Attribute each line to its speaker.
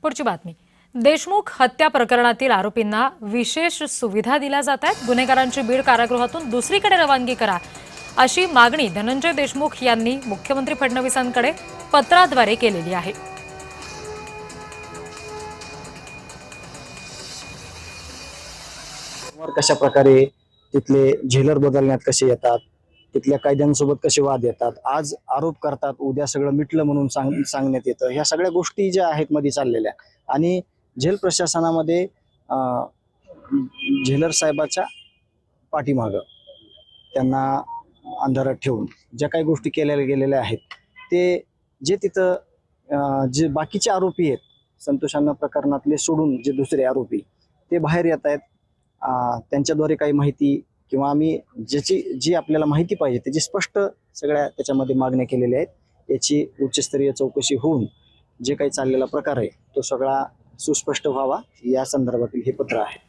Speaker 1: पुढची बातमी। देशमुख हत्या प्रकरणातील आरोपींना विशेष सुविधा दिल्या जात आहेत। गुन्हेगारांची बीड कारागृहातून दुसरीकडे रवानगी करा अशी मागणी धनंजय देशमुख यांनी मुख्यमंत्री फडणवीसांकडे पत्राद्वारे केलेली आहे।
Speaker 2: कशा प्रकारे तिथले झेलर बदलण्यात कसे येतात, तिथल्या कायद्यांसोबत कसे वाद येतात, आज आरोप करतात उद्या सगळं मिटलं म्हणून सांगण्यात येतं। ह्या सगळ्या गोष्टी ज्या आहेत मध्ये चाललेल्या आणि जेल प्रशासनामध्ये झेलर साहेबाच्या पाठीमागं त्यांना अंधारात ठेवून ज्या काही गोष्टी केल्या गेलेल्या आहेत ते जे तिथं जे बाकीचे आरोपी आहेत संतोषांना प्रकरणातले सोडून जे दुसरे आरोपी ते बाहेर येत आहेत, त्यांच्याद्वारे काही माहिती किंवा आम्ही जी आपल्याला माहिती पाहिजे त्याची स्पष्ट सगळ्या त्याच्यामध्ये मागण्या केलेल्या आहेत। याची उच्चस्तरीय चौकशी होऊन जे काही चाललेला प्रकार आहे तो सगळा सुस्पष्ट व्हावा या संदर्भातील हे पत्र आहे।